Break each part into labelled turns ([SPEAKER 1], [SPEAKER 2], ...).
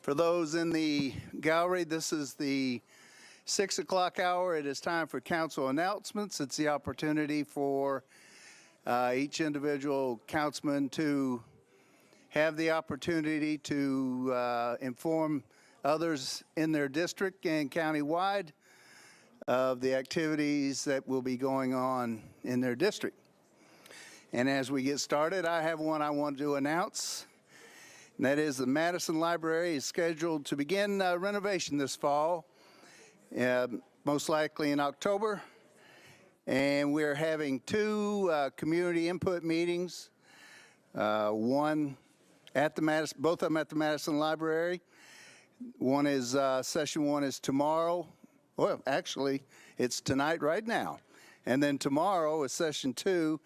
[SPEAKER 1] For those in the gallery, this is the 6 o'clock hour. It is time for council announcements. It's the opportunity for each individual councilman to have the opportunity to inform others in their district and countywide of the activities that will be going on in their district. And as we get started, I have one I want to announce. And that is the Madison Library is scheduled to begin renovation this fall, most likely in October. And we're having two community input meetings, one at the Madison, both of them at the Madison Library. One is, session one is tomorrow. Well, actually, it's tonight right now. And then tomorrow is session two,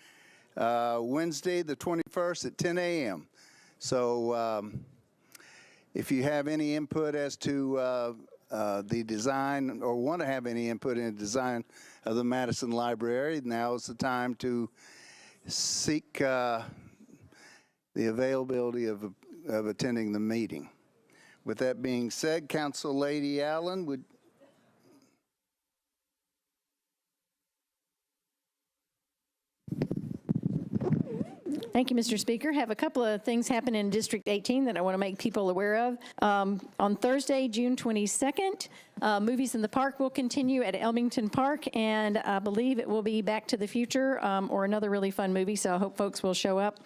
[SPEAKER 1] Wednesday the 21st at 10 a.m. So if you have any input as to the design or want to have any input in the design of the Madison Library, now is the time to seek the availability of attending the meeting. With that being said, Council Lady Allen would.
[SPEAKER 2] Thank you, Mr. Speaker. Have a couple of things happen in District 18 that I want to make people aware of. On Thursday, June 22nd, Movies in the Park will continue at Elmington Park, and I believe it will be Back to the Future or another really fun movie, so I hope folks will show up.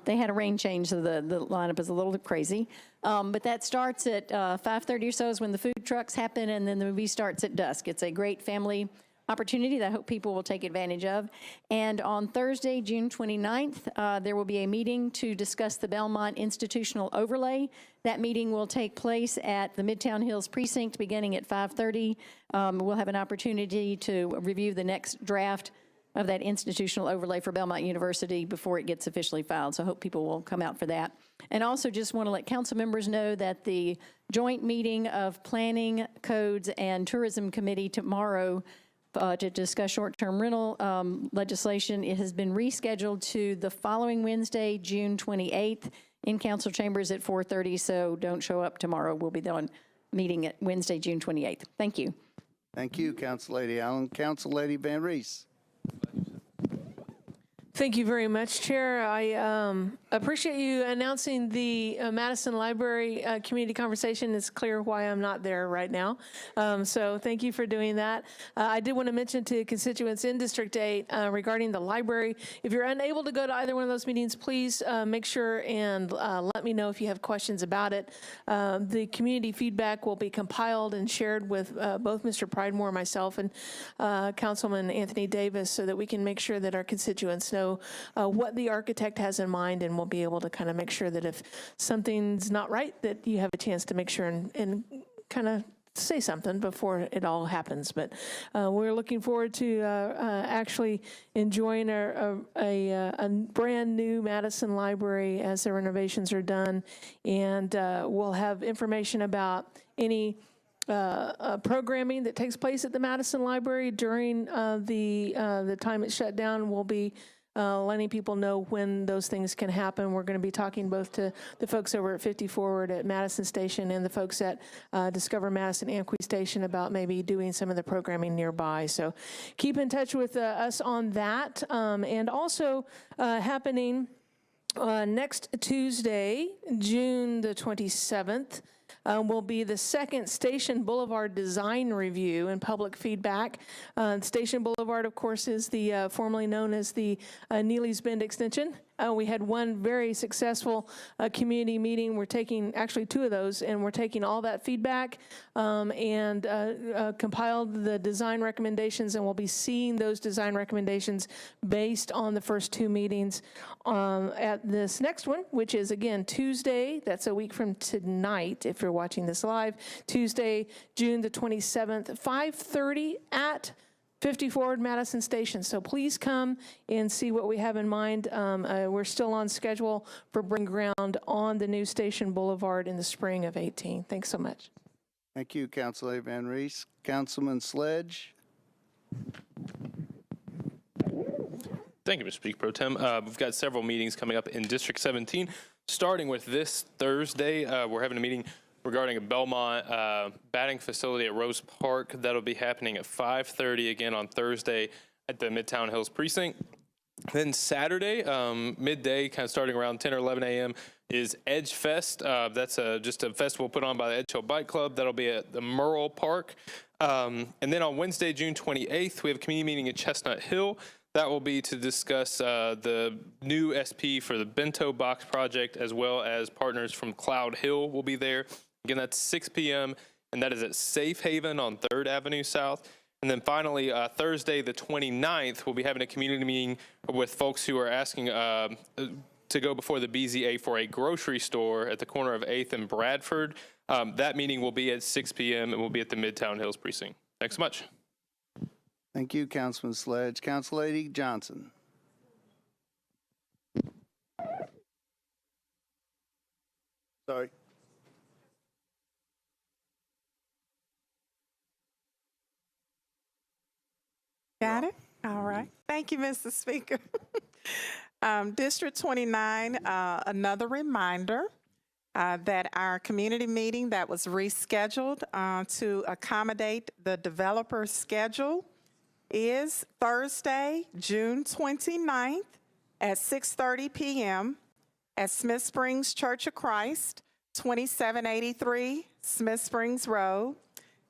[SPEAKER 2] They had a rain change, so the lineup is a little crazy. But that starts at 5:30 or so is when the food trucks happen, and then the movie starts at dusk. It's a great family opportunity that I hope people will take advantage of. And on Thursday, June 29th, there will be a meeting to discuss the Belmont institutional overlay. That meeting will take place at the Midtown Hills precinct beginning at 5:30. We'll have an opportunity to review the next draft of that institutional overlay for Belmont University before it gets officially filed. So I hope people will come out for that. And also just want to let council members know that the joint meeting of Planning, Codes, and Tourism Committee tomorrow to discuss short-term rental legislation, it has been rescheduled to the following Wednesday, June 28th, in council chambers at 4:30. So don't show up tomorrow. We'll be on meeting at Wednesday, June 28th. Thank you.
[SPEAKER 1] Thank you, Council Lady Allen. Council Lady Van Rees.
[SPEAKER 3] Thank you very much, Chair. I appreciate you announcing the Madison Library community conversation. It's clear why I'm not there right now. So thank you for doing that. I did want to mention to constituents in District 8 regarding the library, if you're unable to go to either one of those meetings, please make sure and let me know if you have questions about it. The community feedback will be compiled and shared with both Mr. Pridemore, myself, and Councilman Anthony Davis so that we can make sure that our constituents know what the architect has in mind, and we'll be able to kind of make sure that if something's not right, that you have a chance to make sure and kind of say something before it all happens. But we're looking forward to actually enjoying a brand new Madison Library as the renovations are done, and we'll have information about any programming that takes place at the Madison Library during the time it's shut down. We'll be letting people know when those things can happen. We're going to be talking both to the folks over at 50 Forward at Madison Station and the folks at Discover Madison Anqui Station about maybe doing some of the programming nearby. So keep in touch with us on that. And also happening next Tuesday, June the 27th, will be the second Station Boulevard design review and public feedback. Station Boulevard, of course, is the formerly known as the Neely's Bend extension. We had one very successful community meeting. We're taking actually two of those, and we're taking all that feedback and compiled the design recommendations, and we'll be seeing those design recommendations based on the first two meetings at this next one, which is again Tuesday. That's a week from tonight if you're watching this live. Tuesday, June the 27th, 5:30 at 50 Forward Madison Station. So please come and see what we have in mind. We're still on schedule for breaking ground on the new Station Boulevard in the spring of 18. Thanks so much.
[SPEAKER 1] Thank you, Councilor Van Rees. Councilman Sledge.
[SPEAKER 4] Thank you, Mr. Speaker Pro Tem. We've got several meetings coming up in District 17, starting with this Thursday. We're having a meeting regarding a Belmont batting facility at Rose Park. That'll be happening at 5:30 again on Thursday at the Midtown Hills Precinct. Then Saturday, midday, kind of starting around 10 or 11 a.m., is Edge Fest. That's just a festival put on by the Edge Hill Bike Club. That'll be at the Merle Park. And then on Wednesday, June 28th, we have a community meeting at Chestnut Hill. That will be to discuss the new SP for the Bento Box project, as well as partners from Cloud Hill will be there. Again, that's 6 p.m., and that is at Safe Haven on 3rd Avenue South. And then finally, Thursday, the 29th, we'll be having a community meeting with folks who are asking to go before the BZA for a grocery store at the corner of 8th and Bradford. That meeting will be at 6 p.m. and will be at the Midtown Hills Precinct. Thanks so much.
[SPEAKER 1] Thank you, Councilman Sledge. Council Lady Johnson. Sorry.
[SPEAKER 5] Got it? All right. Thank you, Mr. Speaker. District 29, another reminder that our community meeting that was rescheduled to accommodate the developer's schedule is Thursday, June 29th at 6:30 p.m. at Smith Springs Church of Christ, 2783 Smith Springs Road.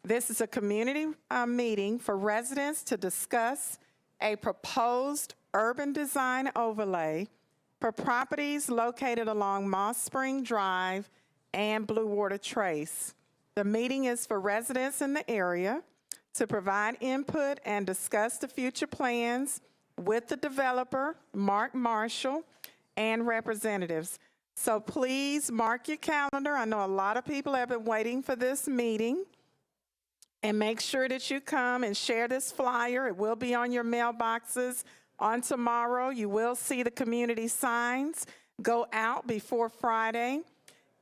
[SPEAKER 5] This is a community meeting for residents to discuss a proposed urban design overlay for properties located along Moss Spring Drive and Blue Water Trace. The meeting is for residents in the area to provide input and discuss the future plans with the developer, Mark Marshall, and representatives. So please mark your calendar. I know a lot of people have been waiting for this meeting. And make sure that you come and share this flyer. It will be on your mailboxes on tomorrow. You will see the community signs go out before Friday.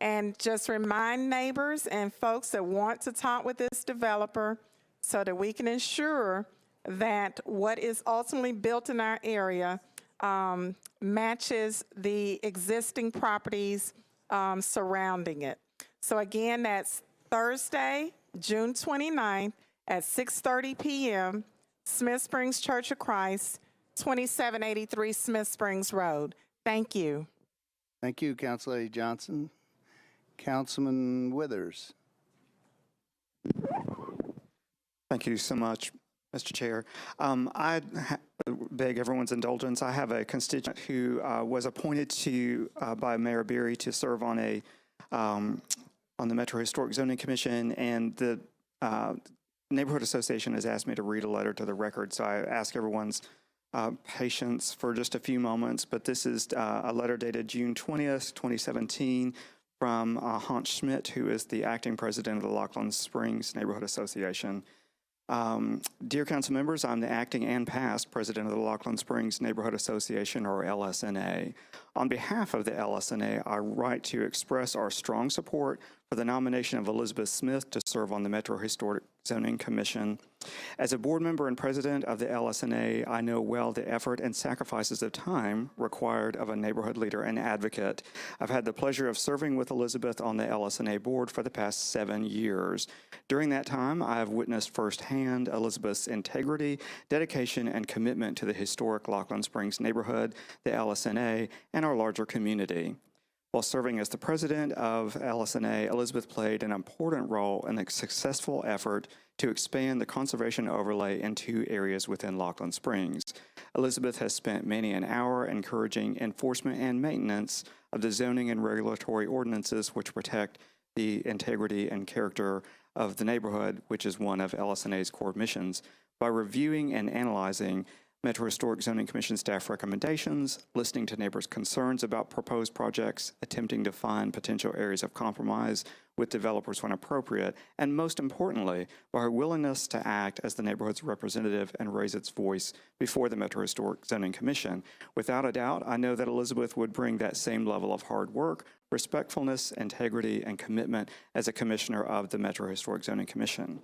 [SPEAKER 5] And just remind neighbors and folks that want to talk with this developer so that we can ensure that what is ultimately built in our area matches the existing properties surrounding it. So again, that's Thursday, June 29th at 6:30 p.m., Smith Springs Church of Christ, 2783 Smith Springs Road. Thank you.
[SPEAKER 1] Thank you, Council Lady Johnson. Councilman Withers.
[SPEAKER 6] Thank you so much, Mr. Chair. I beg everyone's indulgence. I have a constituent who was appointed to by Mayor Berry to serve on a on the Metro Historic Zoning Commission, and the Neighborhood Association has asked me to read a letter to the record, so I ask everyone's patience for just a few moments, but this is a letter dated June 20th, 2017 from Hans Schmidt, who is the acting president of the Laughlin Springs Neighborhood Association. Dear council members, I'm the acting and past president of the Laughlin Springs Neighborhood Association, or LSNA. On behalf of the LSNA, I write to express our strong support for the nomination of Elizabeth Smith to serve on the Metro Historic Zoning Commission. As a board member and president of the LSNA, I know well the effort and sacrifices of time required of a neighborhood leader and advocate. I've had the pleasure of serving with Elizabeth on the LSNA board for the past 7 years. During that time, I have witnessed firsthand Elizabeth's integrity, dedication, and commitment to the historic Laughlin Springs neighborhood, the LSNA, and our larger community. While serving as the president of LSNA, Elizabeth played an important role in the successful effort to expand the conservation overlay in 2 areas within Laughlin Springs. Elizabeth has spent many an hour encouraging enforcement and maintenance of the zoning and regulatory ordinances which protect the integrity and character of the neighborhood, which is one of LSNA's core missions, by reviewing and analyzing Metro Historic Zoning Commission staff recommendations, listening to neighbors' concerns about proposed projects, attempting to find potential areas of compromise with developers when appropriate, and most importantly, by her willingness to act as the neighborhood's representative and raise its voice before the Metro Historic Zoning Commission. Without a doubt, I know that Elizabeth would bring that same level of hard work, respectfulness, integrity, and commitment as a commissioner of the Metro Historic Zoning Commission.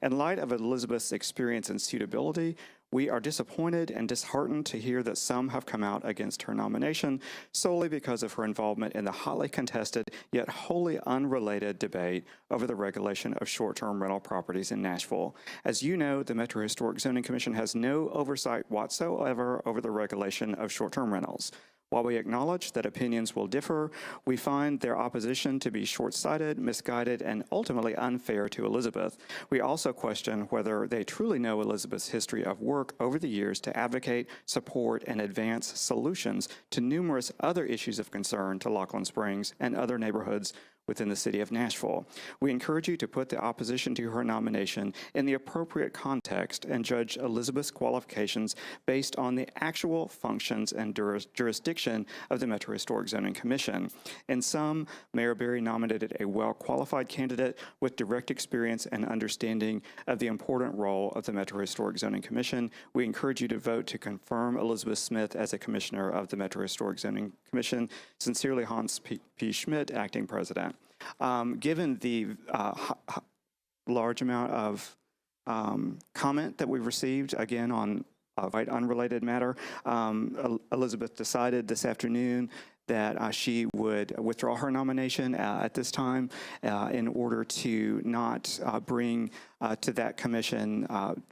[SPEAKER 6] In light of Elizabeth's experience and suitability, we are disappointed and disheartened to hear that some have come out against her nomination solely because of her involvement in the hotly contested yet wholly unrelated heated debate over the regulation of short-term rental properties in Nashville. As you know, the Metro Historic Zoning Commission has no oversight whatsoever over the regulation of short-term rentals. While we acknowledge that opinions will differ, we find their opposition to be short-sighted, misguided, and ultimately unfair to Elizabeth. We also question whether they truly know Elizabeth's history of work over the years to advocate, support, and advance solutions to numerous other issues of concern to Laughlin Springs and other neighborhoods within the city of Nashville. We encourage you to put the opposition to her nomination in the appropriate context and judge Elizabeth's qualifications based on the actual functions and jurisdiction of the Metro Historic Zoning Commission. In sum, Mayor Berry nominated a well-qualified candidate with direct experience and understanding of the important role of the Metro Historic Zoning Commission. We encourage you to vote to confirm Elizabeth Smith as a commissioner of the Metro Historic Zoning Commission. Sincerely, Hans P. Schmidt, Acting President. Given the large amount of comment that we've received, again, on a quite unrelated matter, Elizabeth decided this afternoon that she would withdraw her nomination at this time in order to not bring to that commission,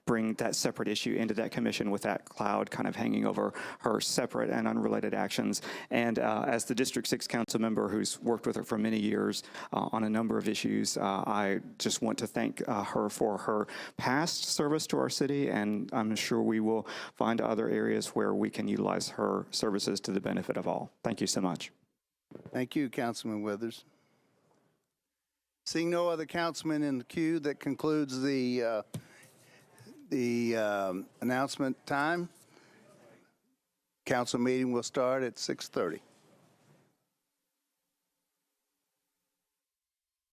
[SPEAKER 6] bring that separate issue into that commission with that cloud kind of hanging over her separate and unrelated actions. And as the District 6 council member who's worked with her for many years on a number of issues, I just want to thank her for her past service to our city, and I'm sure we will find other areas where we can utilize her services to the benefit of all. Thank you so much.
[SPEAKER 1] Thank you, Councilman Withers. Seeing no other councilmen in the queue, that concludes the announcement time. Council meeting will start at 6:30.